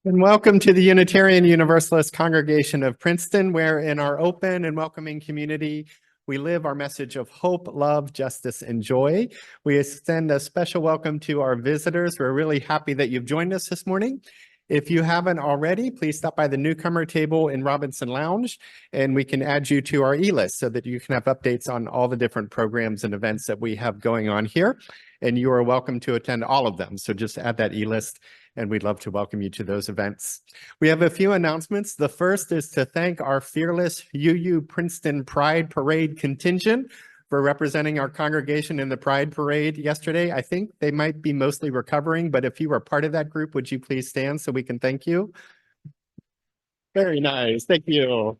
And welcome to the Unitarian Universalist Congregation of Princeton, where in our open and welcoming community, we live our message of hope, love, justice, and joy. We extend a special welcome to our visitors. We're really happy that you've joined us this morning. If you haven't already, please stop by the newcomer table in Robinson Lounge, and we can add you to our e-list so that you can have updates on all the different programs and events that we have going on here. And you are welcome to attend all of them. So just add that e-list, and we'd love to welcome you to those events. We have a few announcements. The first is to thank our fearless UU Princeton Pride Parade contingent for representing our congregation in the Pride Parade yesterday. I think they might be mostly recovering, but if you were part of that group, would you please stand so we can thank you? Very nice. Thank you.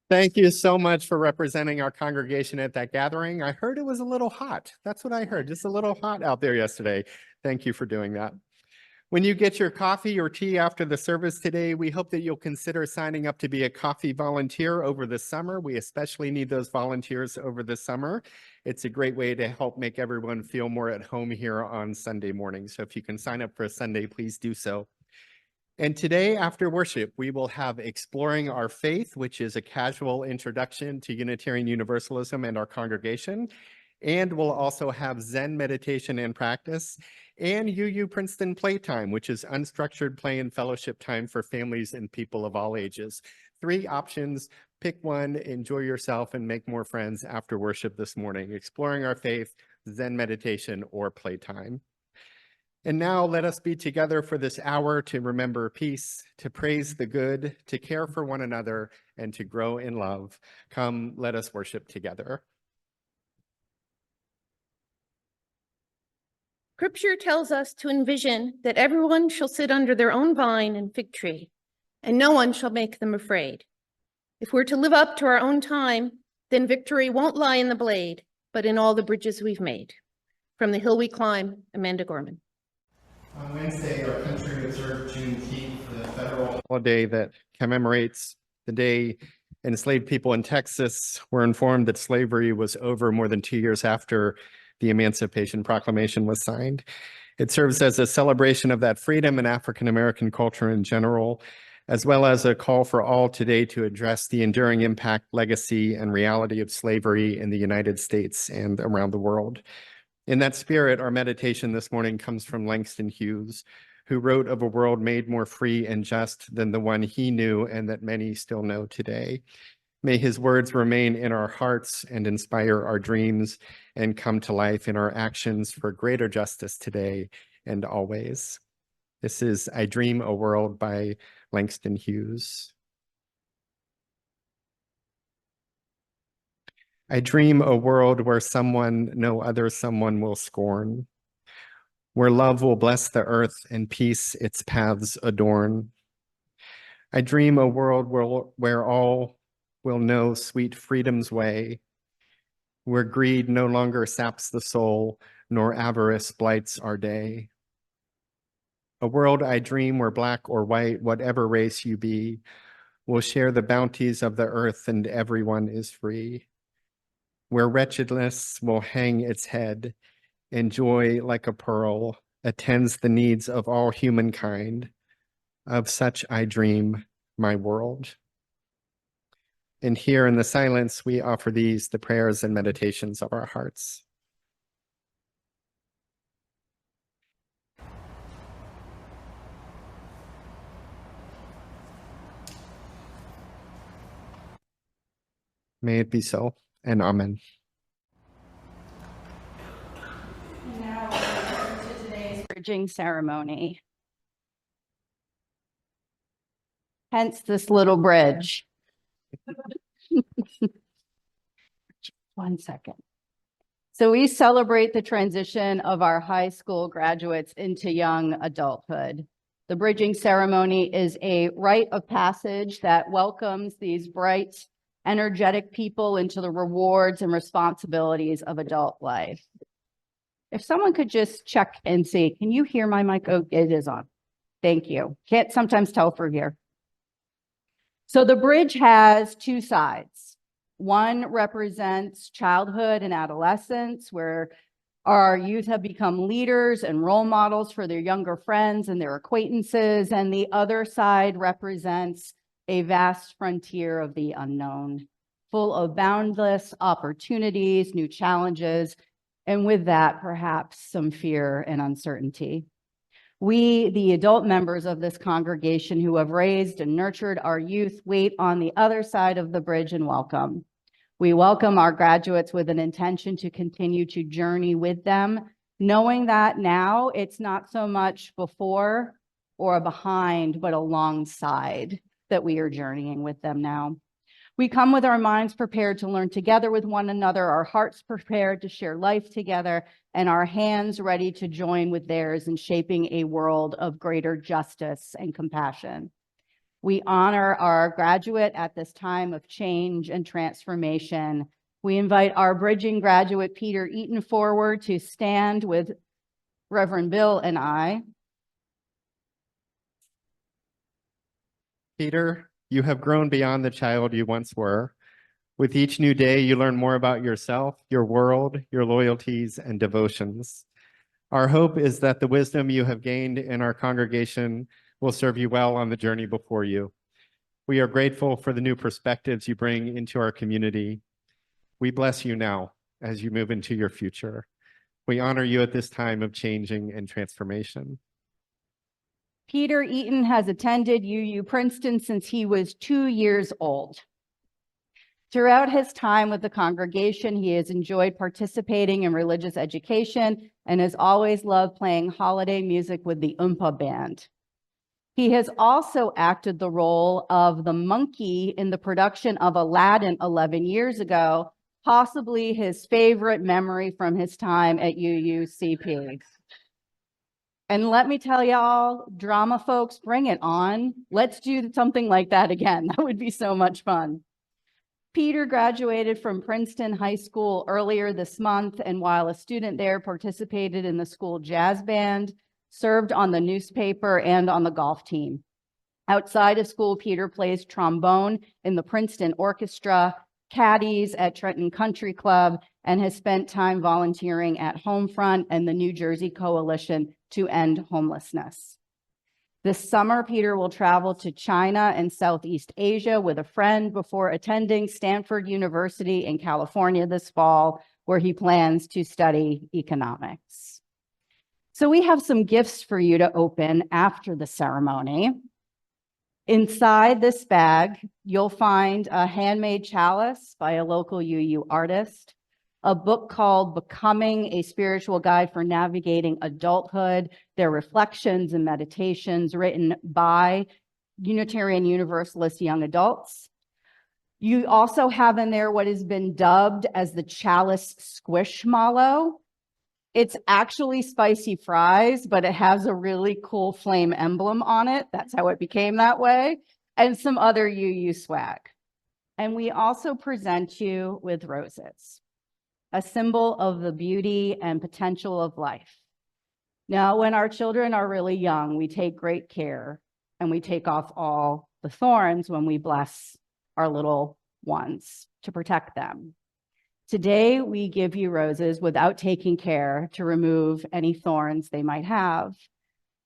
Thank you so much for representing our congregation at that gathering. I heard it was a little hot. That's what I heard, just a little hot out there yesterday. Thank you for doing that. When you get your coffee or tea after the service today, we hope that you'll consider signing up to be a coffee volunteer over the summer. We especially need those volunteers over the summer. It's a great way to help make everyone feel more at home here on Sunday morning. So if you can sign up for a Sunday, please do so. And today, after worship, we will have Exploring Our Faith, which is a casual introduction to Unitarian Universalism and our congregation. And we'll also have Zen meditation and practice, and UU Princeton Playtime, which is unstructured play and fellowship time for families and people of all ages. 3 options, pick one, enjoy yourself, and make more friends after worship this morning. Exploring Our Faith, Zen meditation, or playtime. And now let us be together for this hour to remember peace, to praise the good, to care for one another, and to grow in love. Come, let us worship together. Scripture tells us to envision that everyone shall sit under their own vine and fig tree, and no one shall make them afraid. If we're to live up to our own time, then victory won't lie in the blade, but in all the bridges we've made. From the hill we climb, Amanda Gorman. On Wednesday, our country observed Juneteenth, the federal holiday that commemorates the day enslaved people in Texas were informed that slavery was over more than 2 years after the Emancipation Proclamation was signed. It serves as a celebration of that freedom in African American culture in general, as well as a call for all today to address the enduring impact, legacy, and reality of slavery in the United States and around the world. In that spirit, our meditation this morning comes from Langston Hughes, who wrote of a world made more free and just than the one he knew and that many still know today. May his words remain in our hearts and inspire our dreams and come to life in our actions for greater justice today and always. This is I Dream a World by Langston Hughes. I dream a world where someone no other someone will scorn, where love will bless the earth and peace its paths adorn. I dream a world where all will know sweet freedom's way, where greed no longer saps the soul, nor avarice blights our day. A world I dream where black or white, whatever race you be, will share the bounties of the earth and everyone is free. Where wretchedness will hang its head, and joy like a pearl attends the needs of all humankind. Of such I dream my world. And here in the silence, we offer these, the prayers and meditations of our hearts. May it be so, and amen. Now we're to today's bridging ceremony. Hence this little bridge. 1 second. So we celebrate the transition of our high school graduates into young adulthood. The bridging ceremony is a rite of passage that welcomes these bright, energetic people into the rewards and responsibilities of adult life. If someone could just check and see, can you hear my mic? Oh, it is on. Thank you. Can't sometimes tell for here. So the bridge has 2 sides. One represents childhood and adolescence, where Our youth have become leaders and role models for their younger friends and their acquaintances, and the other side represents a vast frontier of the unknown, full of boundless opportunities, new challenges, and with that, perhaps some fear and uncertainty. We, the adult members of this congregation who have raised and nurtured our youth, wait on the other side of the bridge and welcome. We welcome our graduates with an intention to continue to journey with them, knowing that now it's not so much before or behind, but alongside that we are journeying with them now. We come with our minds prepared to learn together with one another, our hearts prepared to share life together, and our hands ready to join with theirs in shaping a world of greater justice and compassion. We honor our graduate at this time of change and transformation. We invite our bridging graduate, Peter Eaton, forward to stand with Reverend Bill and I. Peter, you have grown beyond the child you once were. With each new day, you learn more about yourself, your world, your loyalties, and devotions. Our hope is that the wisdom you have gained in our congregation will serve you well on the journey before you. We are grateful for the new perspectives you bring into our community. We bless you now as you move into your future. We honor you at this time of changing and transformation. Peter Eaton has attended UU Princeton since he was 2 years old. Throughout his time with the congregation, he has enjoyed participating in religious education and has always loved playing holiday music with the Oompa Band. He has also acted the role of the monkey in the production of Aladdin 11 years ago, possibly his favorite memory from his time at UUCP. And let me tell y'all, drama folks, bring it on. Let's do something like that again. That would be so much fun. Peter graduated from Princeton High School earlier this month, and while a student there, participated in the school jazz band, served on the newspaper, and on the golf team. Outside of school, Peter plays trombone in the Princeton Orchestra, caddies at Trenton Country Club, and has spent time volunteering at Homefront and the New Jersey Coalition to End Homelessness. This summer, Peter will travel to China and Southeast Asia with a friend before attending Stanford University in California this fall, where he plans to study economics. So we have some gifts for you to open after the ceremony. Inside this bag, you'll find a handmade chalice by a local UU artist, a book called Becoming: A Spiritual Guide for Navigating Adulthood. They're reflections and meditations written by Unitarian Universalist young adults. You also have in there what has been dubbed as the Chalice Squishmallow. It's actually spicy fries, but it has a really cool flame emblem on it. That's how it became that way. And some other UU swag. And we also present you with roses, a symbol of the beauty and potential of life. Now, when our children are really young, we take great care and we take off all the thorns when we bless our little ones to protect them. Today, we give you roses without taking care to remove any thorns they might have.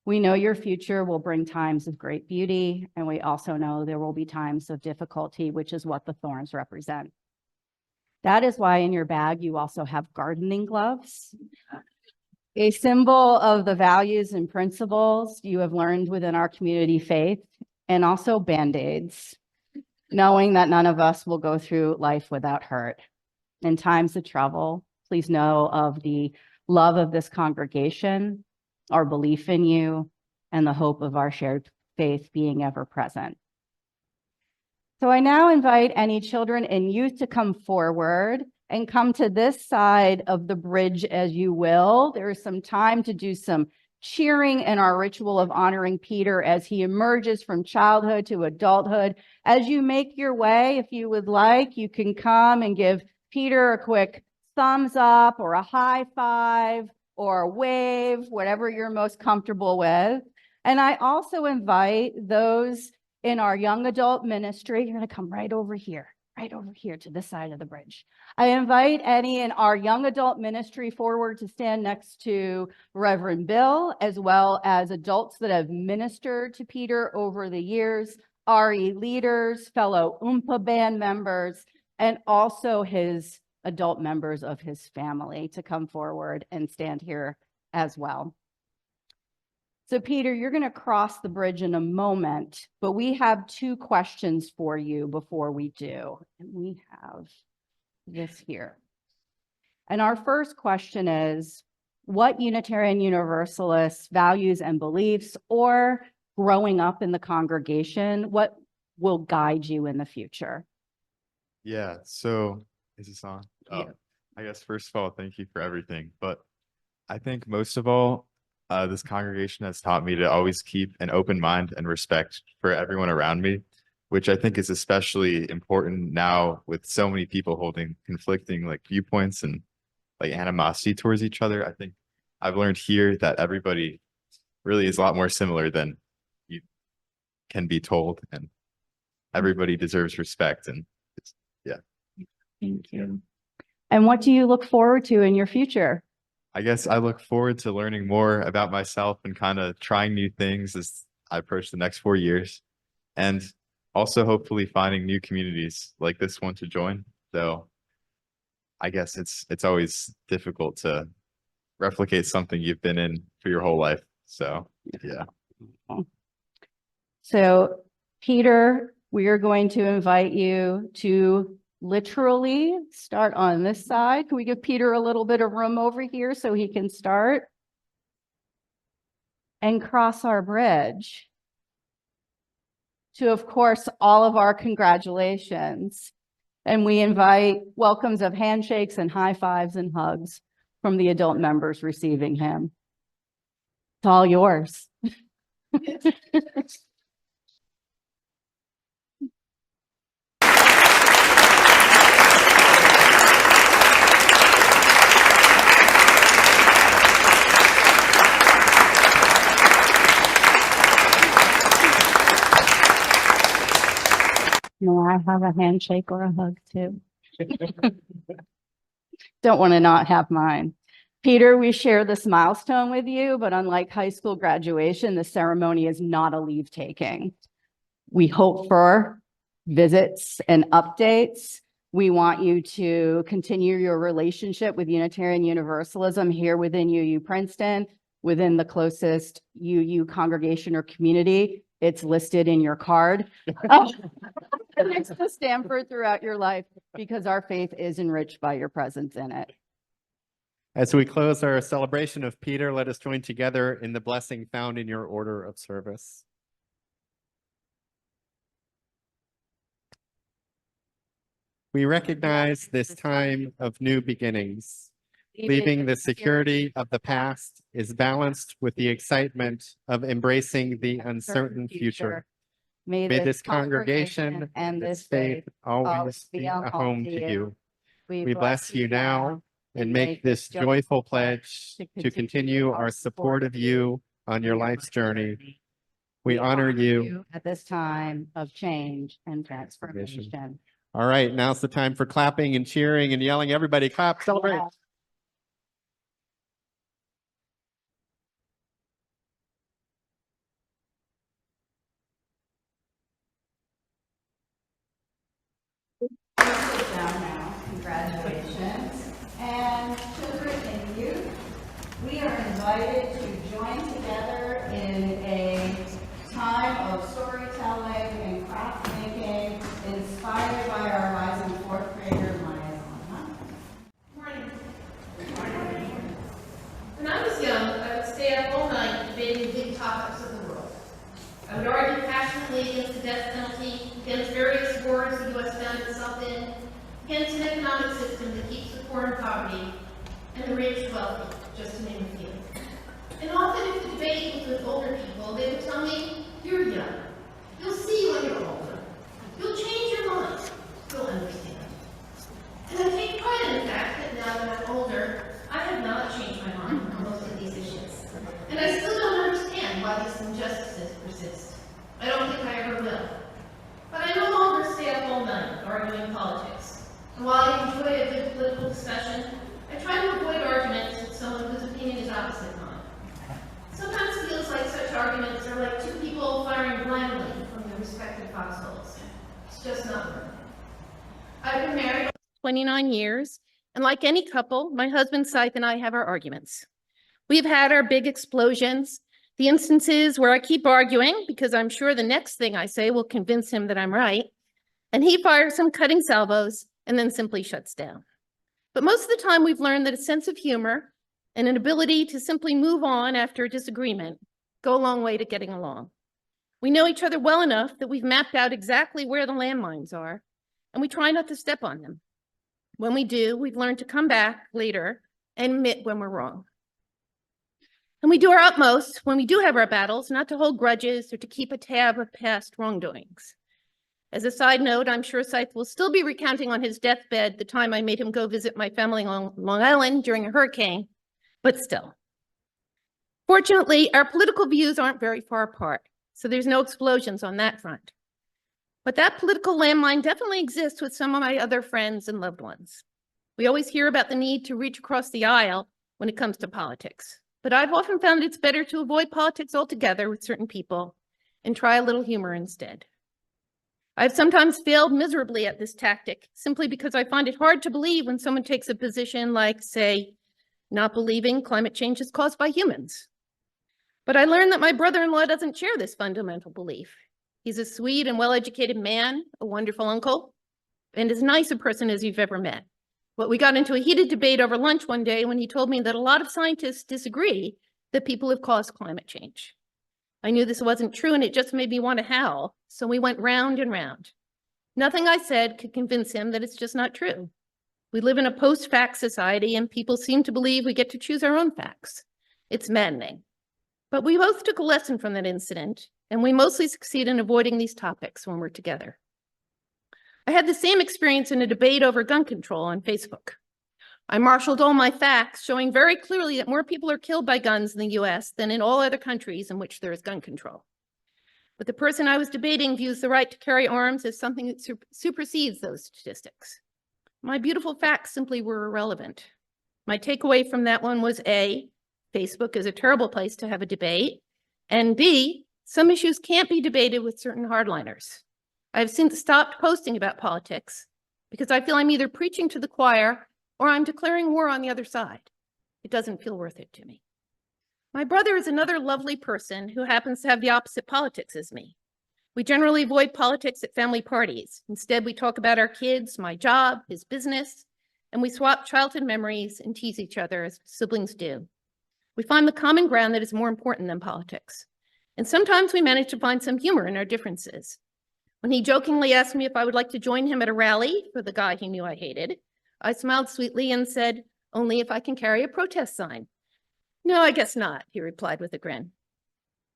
We know your future will bring times of great beauty, and we also know there will be times of difficulty, which is what the thorns represent. That is why in your bag, you also have gardening gloves, a symbol of the values and principles you have learned within our community faith, and also Band-Aids, knowing that none of us will go through life without hurt. In times of trouble, please know of the love of this congregation, our belief in you, and the hope of our shared faith being ever present. So I now invite any children and youth to come forward and come to this side of the bridge as you will. There is some time to do some cheering in our ritual of honoring Peter as he emerges from childhood to adulthood. As you make your way, if you would like, you can come and give Peter a quick thumbs up or a high five or a wave, whatever you're most comfortable with. And I also invite those in our young adult ministry, you're going to come right over here, right over here to this side of the bridge. I invite Eddie and our young adult ministry forward to stand next to Reverend Bill, as well as adults that have ministered to Peter over the years, RE leaders, fellow Oompa band members, and also his adult members of his family to come forward and stand here as well. So Peter, you're going to cross the bridge in a moment, but we have 2 questions for you before we do. And we have this here. And our first question is, what Unitarian Universalist values and beliefs, or growing up in the congregation, what will guide you in the future? Yeah, so is this on? Yeah. I guess first of all, thank you for everything. But I think most of all, this congregation has taught me to always keep an open mind and respect for everyone around me, which I think is especially important now with so many people holding conflicting like viewpoints and like animosity towards each other. I think I've learned here that everybody really is a lot more similar than you can be told, and everybody deserves respect. And it's, yeah. Thank you. And what do you look forward to in your future? I guess I look forward to learning more about myself and kind of trying new things as I approach the next 4 years, and also hopefully finding new communities like this one to join. Though I guess it's always difficult to replicate something you've been in for your whole life. So yeah. So Peter, we are going to invite you to literally start on this side. Can we give Peter a little bit of room over here so he can start? And cross our bridge to, of course, all of our congratulations. And we invite welcomes of handshakes and high fives and hugs from the adult members receiving him. It's all yours. May I have a handshake or a hug too? Don't want to not have mine. Peter, we share this milestone with you, but unlike high school graduation, the ceremony is not a leave taking. We hope for visits and updates. We want you to continue your relationship with Unitarian Universalism here within UU Princeton, within the closest UU congregation or community. It's listed in your card. Next to Stanford throughout your life, because our faith is enriched by your presence in it. As we close our celebration of Peter, let us join together in the blessing found in your order of service. We recognize this time of new beginnings. Leaving the security of the past is balanced with the excitement of embracing the uncertain future. May this congregation and this faith always be a home to you. We bless you now and make this joyful pledge to continue our support of you on your life's journey. We honor you at this time of change and transformation. All right, now's the time for clapping and cheering and yelling. Everybody clap, celebrate. Down now. Congratulations. And children and youth, we are invited to join together in a time of storytelling and craft making inspired by our rising fourth grader, Maya. Morning. When I was young, I would stay up all night debating big topics of the world. I would argue passionately against the death penalty, against various wars the U.S. found itself in, against an economic system that keeps the poor in poverty, and the rich wealthy, just to name a few. And often if the debate was with older people, they would tell me, "You're young. You'll see when you're older. You'll change your mind. You'll understand." And I take pride in the fact that now that I'm older, I have not changed my mind on most of these issues. And I still don't understand why these injustices persist. I don't think I ever will. But I no longer stay up all night, or arguing politics. And while I enjoy a good political discussion, I try to avoid arguments with someone whose opinion is opposite mine. Sometimes it feels like such arguments are like two people firing blindly from their respective foxholes. It's just not worth it. I've been married 29 years, and like any couple, my husband Scythe and I have our arguments. We've had our big explosions, the instances where I keep arguing because I'm sure the next thing I say will convince him that I'm right, and he fires some cutting salvos and then simply shuts down. But most of the time we've learned that a sense of humor and an ability to simply move on after a disagreement go a long way to getting along. We know each other well enough that we've mapped out exactly where the landmines are, and we try not to step on them. When we do, we've learned to come back later and admit when we're wrong. And we do our utmost when we do have our battles, not to hold grudges or to keep a tab of past wrongdoings. As a side note, I'm sure Scythe will still be recounting on his deathbed the time I made him go visit my family on Long Island during a hurricane, but still. Fortunately, our political views aren't very far apart, so there's no explosions on that front. But that political landmine definitely exists with some of my other friends and loved ones. We always hear about the need to reach across the aisle when it comes to politics, but I've often found it's better to avoid politics altogether with certain people and try a little humor instead. I've sometimes failed miserably at this tactic simply because I find it hard to believe when someone takes a position like, say, not believing climate change is caused by humans. But I learned that my brother-in-law doesn't share this fundamental belief. He's a sweet and well-educated man, a wonderful uncle, and as nice a person as you've ever met. But we got into a heated debate over lunch one day when he told me that a lot of scientists disagree that people have caused climate change. I knew this wasn't true and it just made me want to howl, so we went round and round. Nothing I said could convince him that it's just not true. We live in a post-fact society and people seem to believe we get to choose our own facts. It's maddening. But we both took a lesson from that incident, and we mostly succeed in avoiding these topics when we're together. I had the same experience in a debate over gun control on Facebook. I marshaled all my facts, showing very clearly that more people are killed by guns in the US than in all other countries in which there is gun control. But the person I was debating views the right to carry arms as something that supersedes those statistics. My beautiful facts simply were irrelevant. My takeaway from that one was A, Facebook is a terrible place to have a debate, and B, some issues can't be debated with certain hardliners. I've since stopped posting about politics because I feel I'm either preaching to the choir or I'm declaring war on the other side. It doesn't feel worth it to me. My brother is another lovely person who happens to have the opposite politics as me. We generally avoid politics at family parties. Instead, we talk about our kids, my job, his business, and we swap childhood memories and tease each other as siblings do. We find the common ground that is more important than politics. And sometimes we manage to find some humor in our differences. When he jokingly asked me if I would like to join him at a rally for the guy he knew I hated, I smiled sweetly and said, only if I can carry a protest sign. No, I guess not, he replied with a grin.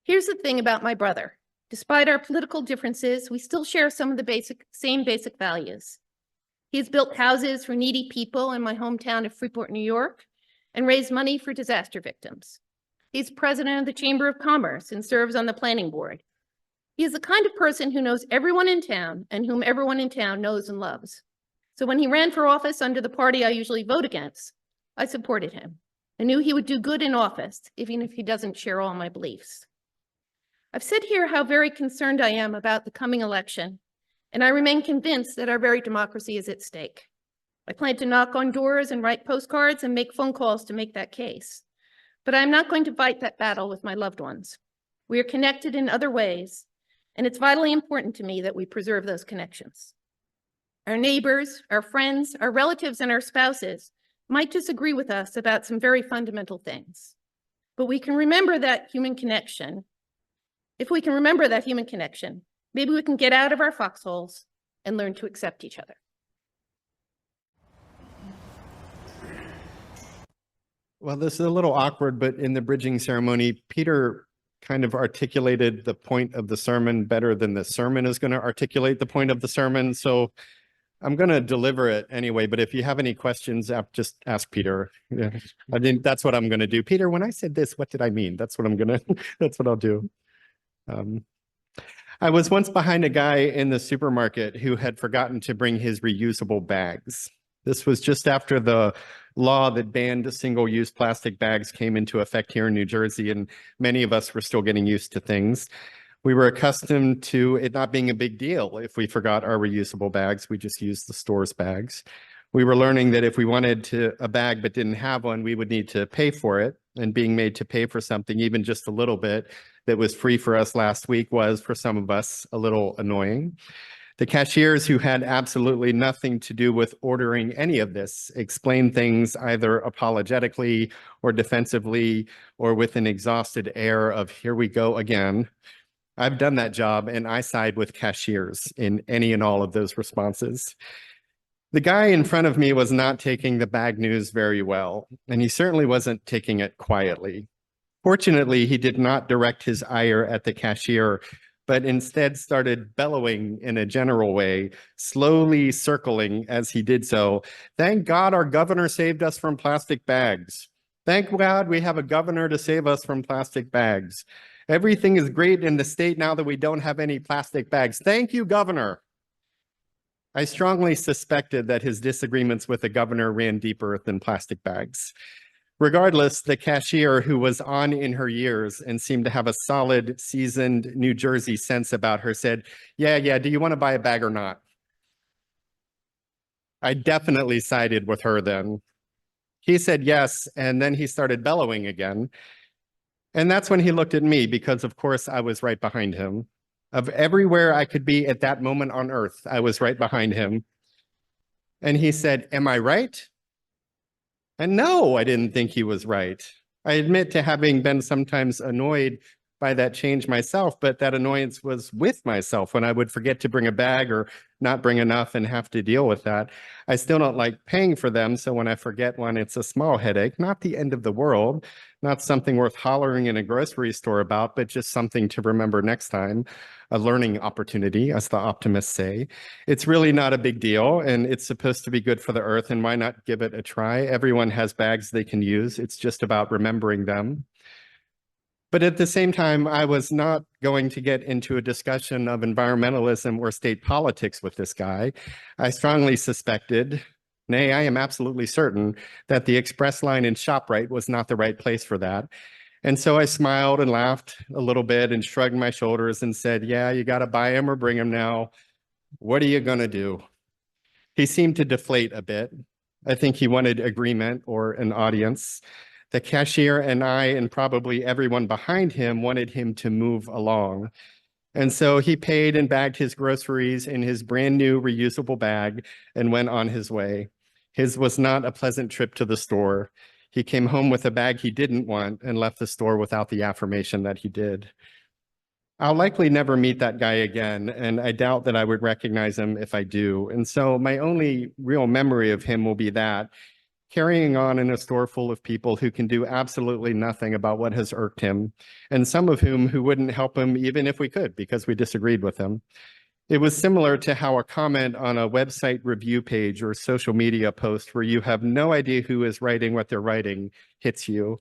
Here's the thing about my brother. Despite our political differences, we still share some of the same basic values. He has built houses for needy people in my hometown of Freeport, New York, and raised money for disaster victims. He's president of the Chamber of Commerce and serves on the planning board. He is the kind of person who knows everyone in town and whom everyone in town knows and loves. So when he ran for office under the party I usually vote against, I supported him. I knew he would do good in office, even if he doesn't share all my beliefs. I've said here how very concerned I am about the coming election, and I remain convinced that our very democracy is at stake. I plan to knock on doors and write postcards and make phone calls to make that case. But I'm not going to fight that battle with my loved ones. We are connected in other ways, and it's vitally important to me that we preserve those connections. Our neighbors, our friends, our relatives, and our spouses might disagree with us about some very fundamental things. But we can remember that human connection. If we can remember that human connection, maybe we can get out of our foxholes and learn to accept each other. Well, this is a little awkward, but in the bridging ceremony, Peter kind of articulated the point of the sermon better than the sermon is going to articulate the point of the sermon. So I'm going to deliver it anyway, but if you have any questions, just ask Peter. Yeah. I mean, that's what I'm going to do. Peter, when I said this, what did I mean? That's what I'm going to, that's what I'll do. I was once behind a guy in the supermarket who had forgotten to bring his reusable bags. This was just after the law that banned single-use plastic bags came into effect here in New Jersey, and many of us were still getting used to things. We were accustomed to it not being a big deal if we forgot our reusable bags. We just used the store's bags. We were learning that if we wanted a bag but didn't have one, we would need to pay for it. And being made to pay for something, even just a little bit, that was free for us last week was, for some of us, a little annoying. The cashiers, who had absolutely nothing to do with ordering any of this, explained things either apologetically or defensively or with an exhausted air of, here we go again. I've done that job, and I side with cashiers in any and all of those responses. The guy in front of me was not taking the bag news very well, and he certainly wasn't taking it quietly. Fortunately, he did not direct his ire at the cashier, but instead started bellowing in a general way, slowly circling as he did so. Thank God our governor saved us from plastic bags. Thank God we have a governor to save us from plastic bags. Everything is great in the state now that we don't have any plastic bags. Thank you, governor. I strongly suspected that his disagreements with the governor ran deeper than plastic bags. Regardless, the cashier, who was on in her years and seemed to have a solid, seasoned New Jersey sense about her, said, yeah, do you want to buy a bag or not? I definitely sided with her then. He said yes, and then he started bellowing again. And that's when he looked at me, because of course I was right behind him. Of everywhere I could be at that moment on earth, I was right behind him. And he said, am I right? And no, I didn't think he was right. I admit to having been sometimes annoyed by that change myself, but that annoyance was with myself when I would forget to bring a bag or not bring enough and have to deal with that. I still don't like paying for them, so when I forget one, it's a small headache, not the end of the world, not something worth hollering in a grocery store about, but just something to remember next time, a learning opportunity, as the optimists say. It's really not a big deal, and it's supposed to be good for the earth, and why not give it a try? Everyone has bags they can use. It's just about remembering them. But at the same time, I was not going to get into a discussion of environmentalism or state politics with this guy. I strongly suspected, nay, I am absolutely certain, that the express line in ShopRite was not the right place for that. And so I smiled and laughed a little bit and shrugged my shoulders and said, yeah, you got to buy them or bring them now. What are you going to do? He seemed to deflate a bit. I think he wanted agreement or an audience. The cashier and I, and probably everyone behind him, wanted him to move along. And so he paid and bagged his groceries in his brand new reusable bag and went on his way. His was not a pleasant trip to the store. He came home with a bag he didn't want and left the store without the affirmation that he did. I'll likely never meet that guy again, and I doubt that I would recognize him if I do. And so my only real memory of him will be that, carrying on in a store full of people who can do absolutely nothing about what has irked him, and some of whom who wouldn't help him even if we could because we disagreed with him. It was similar to how a comment on a website review page or social media post where you have no idea who is writing what they're writing hits you.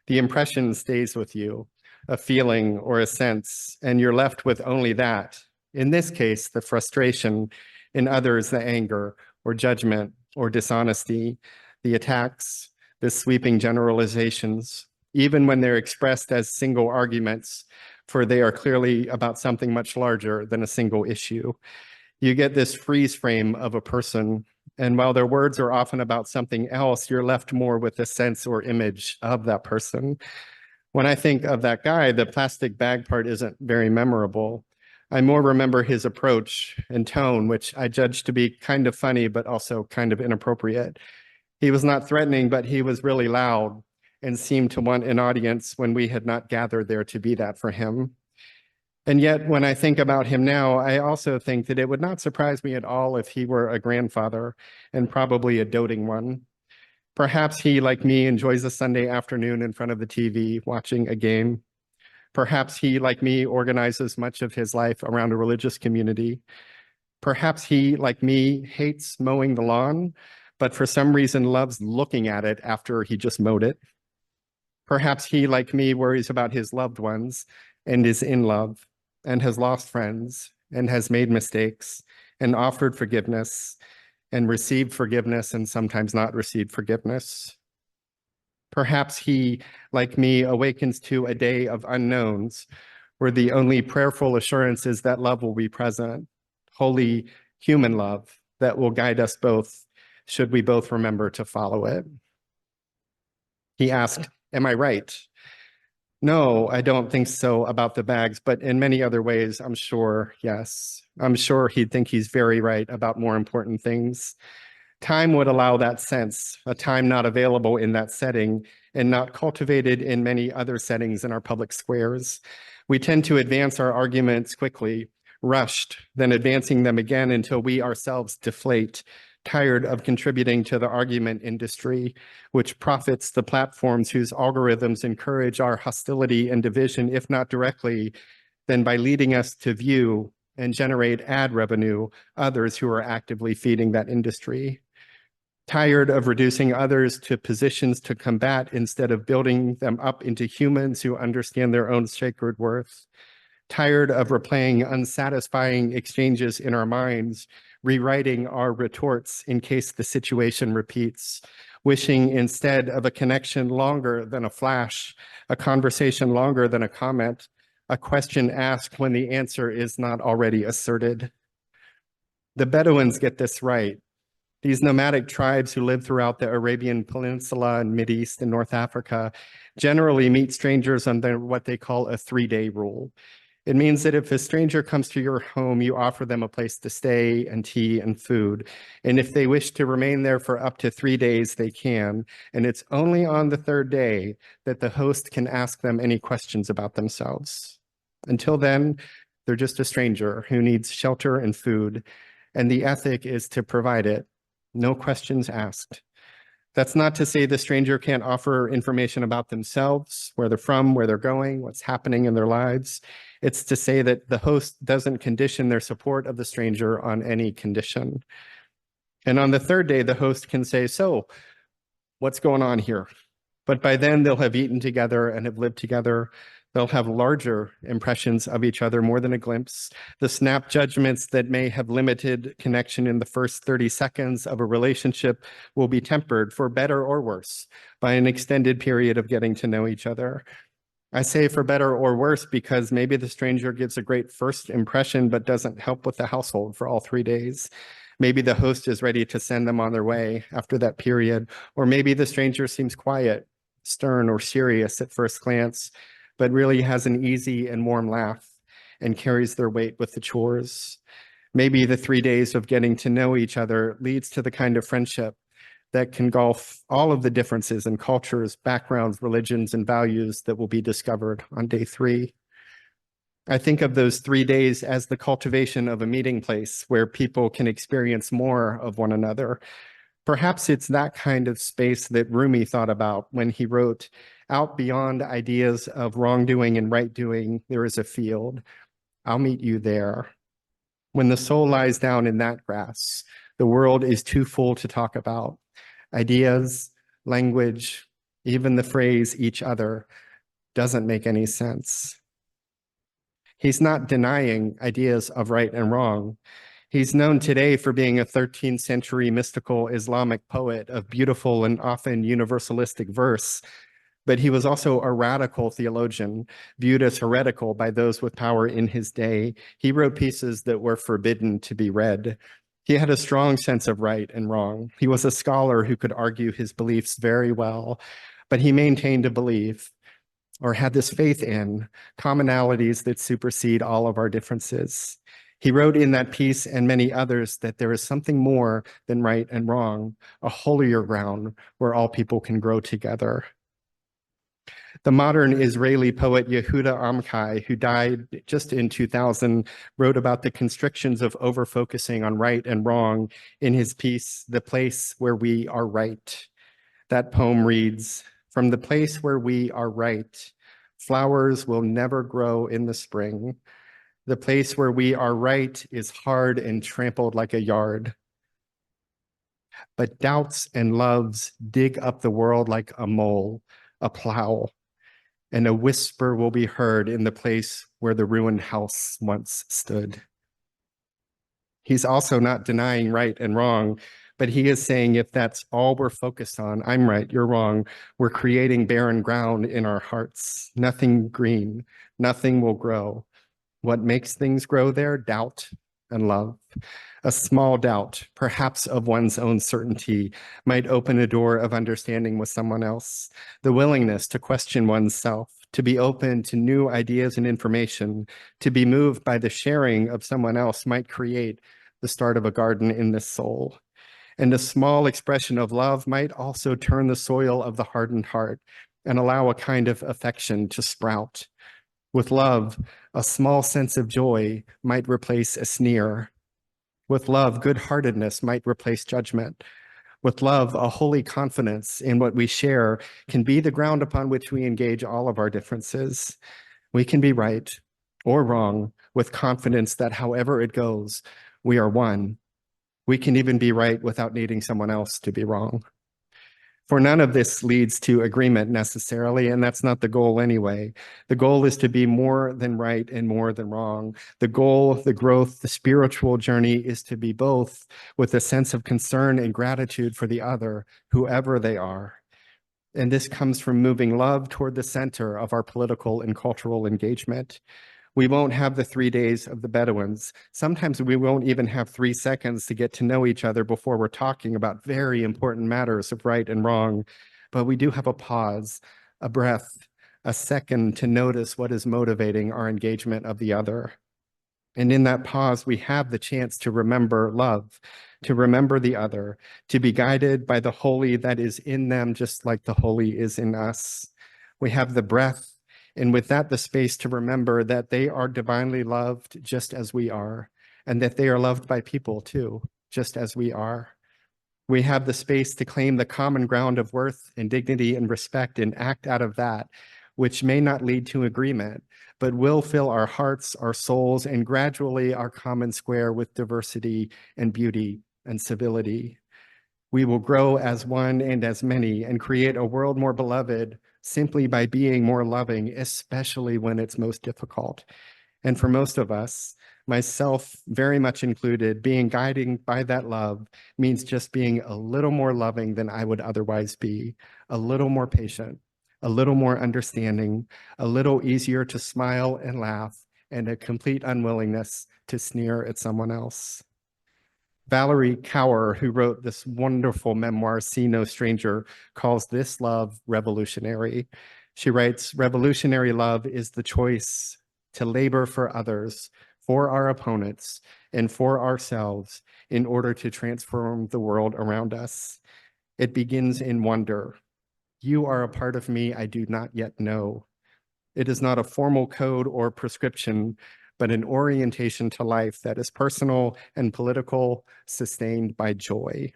The impression stays with you, a feeling or a sense, and you're left with only that. In this case, the frustration; in others, the anger or judgment or dishonesty, the attacks, the sweeping generalizations, even when they're expressed as single arguments, for they are clearly about something much larger than a single issue. You get this freeze frame of a person, and while their words are often about something else, you're left more with a sense or image of that person. When I think of that guy, the plastic bag part isn't very memorable. I more remember his approach and tone, which I judge to be kind of funny, but also kind of inappropriate. He was not threatening, but he was really loud and seemed to want an audience when we had not gathered there to be that for him. And yet, when I think about him now, I also think that it would not surprise me at all if he were a grandfather, and probably a doting one. Perhaps he, like me, enjoys a Sunday afternoon in front of the TV watching a game. Perhaps he, like me, organizes much of his life around a religious community. Perhaps he, like me, hates mowing the lawn, but for some reason loves looking at it after he just mowed it. Perhaps he, like me, worries about his loved ones and is in love. and has lost friends and has made mistakes and offered forgiveness and received forgiveness and sometimes not received forgiveness. Perhaps he, like me, awakens to a day of unknowns where the only prayerful assurance is that love will be present, holy human love that will guide us both, should we both remember to follow it. He asked, am I right? No, I don't think so about the bags, but in many other ways, I'm sure, yes. I'm sure he'd think he's very right about more important things. Time would allow that sense, a time not available in that setting and not cultivated in many other settings in our public squares. We tend to advance our arguments quickly, rushed, then advancing them again until we ourselves deflate, tired of contributing to the argument industry, which profits the platforms whose algorithms encourage our hostility and division, if not directly, then by leading us to view and generate ad revenue, others who are actively feeding that industry. Tired of reducing others to positions to combat instead of building them up into humans who understand their own sacred worth. Tired of replaying unsatisfying exchanges in our minds, rewriting our retorts in case the situation repeats, wishing instead of a connection longer than a flash, a conversation longer than a comment, a question asked when the answer is not already asserted. The Bedouins get this right. These nomadic tribes who live throughout the Arabian Peninsula and Mideast and North Africa generally meet strangers under what they call a 3-day rule. It means that if a stranger comes to your home, you offer them a place to stay and tea and food. And if they wish to remain there for up to 3 days, they can. And it's only on the 3rd day that the host can ask them any questions about themselves. Until then, they're just a stranger who needs shelter and food. And the ethic is to provide it. No questions asked. That's not to say the stranger can't offer information about themselves, where they're from, where they're going, what's happening in their lives. It's to say that the host doesn't condition their support of the stranger on any condition. And on the 3rd day, the host can say, so what's going on here? But by then they'll have eaten together and have lived together. They'll have larger impressions of each other, more than a glimpse. The snap judgments that may have limited connection in the first 30 seconds of a relationship will be tempered, for better or worse, by an extended period of getting to know each other. I say for better or worse because maybe the stranger gives a great first impression but doesn't help with the household for all 3 days. Maybe the host is ready to send them on their way after that period, or maybe the stranger seems quiet, stern, or serious at first glance, but really has an easy and warm laugh and carries their weight with the chores. Maybe the 3 days of getting to know each other leads to the kind of friendship that can engulf all of the differences in cultures, backgrounds, religions, and values that will be discovered on day 3. I think of those 3 days as the cultivation of a meeting place where people can experience more of one another. Perhaps it's that kind of space that Rumi thought about when he wrote, out beyond ideas of wrongdoing and right doing, there is a field. I'll meet you there. When the soul lies down in that grass, the world is too full to talk about. Ideas, language, even the phrase each other doesn't make any sense. He's not denying ideas of right and wrong. He's known today for being a 13th century mystical Islamic poet of beautiful and often universalistic verse, but he was also a radical theologian, viewed as heretical by those with power in his day. He wrote pieces that were forbidden to be read. He had a strong sense of right and wrong. He was a scholar who could argue his beliefs very well, but he maintained a belief, or had this faith in, commonalities that supersede all of our differences. He wrote in that piece and many others that there is something more than right and wrong, a holier ground where all people can grow together. The modern Israeli poet Yehuda Amchai, who died just in 2000, wrote about the constrictions of overfocusing on right and wrong in his piece, The Place Where We Are Right. That poem reads, from the place where we are right, flowers will never grow in the spring. The place where we are right is hard and trampled like a yard. But doubts and loves dig up the world like a mole, a plow, and a whisper will be heard in the place where the ruined house once stood. He's also not denying right and wrong, but he is saying if that's all we're focused on, I'm right, you're wrong, we're creating barren ground in our hearts. Nothing green, nothing will grow. What makes things grow there? Doubt and love. A small doubt, perhaps of one's own certainty, might open a door of understanding with someone else. The willingness to question oneself, to be open to new ideas and information, to be moved by the sharing of someone else might create the start of a garden in the soul. And a small expression of love might also turn the soil of the hardened heart and allow a kind of affection to sprout. With love, a small sense of joy might replace a sneer. With love, good-heartedness might replace judgment. With love, a holy confidence in what we share can be the ground upon which we engage all of our differences. We can be right or wrong with confidence that however it goes, we are one. We can even be right without needing someone else to be wrong. For none of this leads to agreement necessarily, and that's not the goal anyway. The goal is to be more than right and more than wrong. The goal, the growth, the spiritual journey is to be both with a sense of concern and gratitude for the other, whoever they are. And this comes from moving love toward the center of our political and cultural engagement. We won't have the 3 days of the Bedouins. Sometimes we won't even have 3 seconds to get to know each other before we're talking about very important matters of right and wrong. But we do have a pause, a breath, a second to notice what is motivating our engagement of the other. And in that pause, we have the chance to remember love, to remember the other, to be guided by the holy that is in them, just like the holy is in us. We have the breath, and with that, the space to remember that they are divinely loved just as we are, and that they are loved by people too, just as we are. We have the space to claim the common ground of worth and dignity and respect and act out of that, which may not lead to agreement, but will fill our hearts, our souls, and gradually our common square with diversity and beauty and civility. We will grow as one and as many and create a world more beloved simply by being more loving, especially when it's most difficult. And for most of us, myself very much included, being guided by that love means just being a little more loving than I would otherwise be, a little more patient, a little more understanding, a little easier to smile and laugh, and a complete unwillingness to sneer at someone else. Valerie Cower, who wrote this wonderful memoir, See No Stranger, calls this love revolutionary. She writes, revolutionary love is the choice to labor for others, for our opponents, and for ourselves in order to transform the world around us. It begins in wonder. You are a part of me I do not yet know. It is not a formal code or prescription, but an orientation to life that is personal and political, sustained by joy.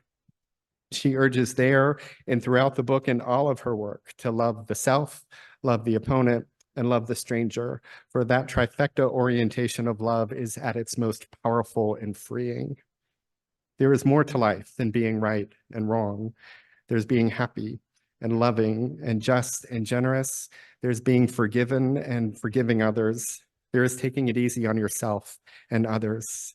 She urges there and throughout the book and all of her work to love the self, love the opponent, and love the stranger, for that trifecta orientation of love is at its most powerful and freeing. There is more to life than being right and wrong. There's being happy and loving and just and generous. There's being forgiven and forgiving others. There is taking it easy on yourself and others.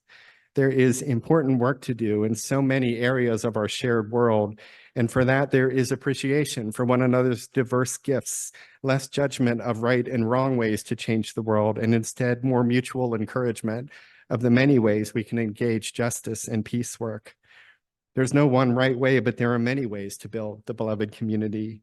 There is important work to do in so many areas of our shared world. And for that, there is appreciation for one another's diverse gifts, less judgment of right and wrong ways to change the world, and instead more mutual encouragement of the many ways we can engage justice and peace work. There's no one right way, but there are many ways to build the beloved community.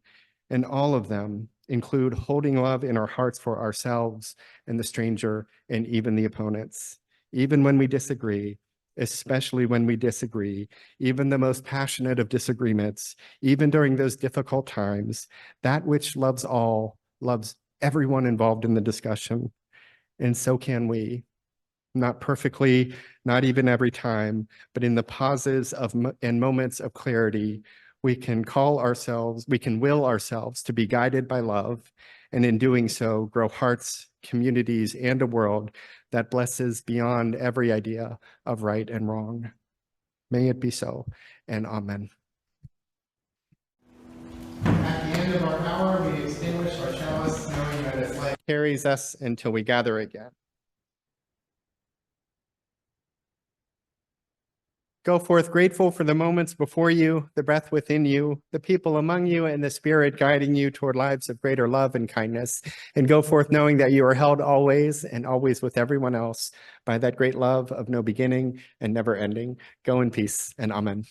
And all of them include holding love in our hearts for ourselves and the stranger and even the opponents. Even when we disagree, especially when we disagree, even the most passionate of disagreements, even during those difficult times, that which loves all loves everyone involved in the discussion. And so can we. Not perfectly, not even every time, but in the pauses and moments of clarity, we can will ourselves to be guided by love, and in doing so, grow hearts, communities, and a world that blesses beyond every idea of right and wrong. May it be so, and amen. At the end of our hour, we extinguish our chalice, knowing that it's like carries us until we gather again. Go forth grateful for the moments before you, the breath within you, the people among you, and the Spirit guiding you toward lives of greater love and kindness. And go forth knowing that you are held always and always with everyone else by that great love of no beginning and never ending. Go in peace, and amen.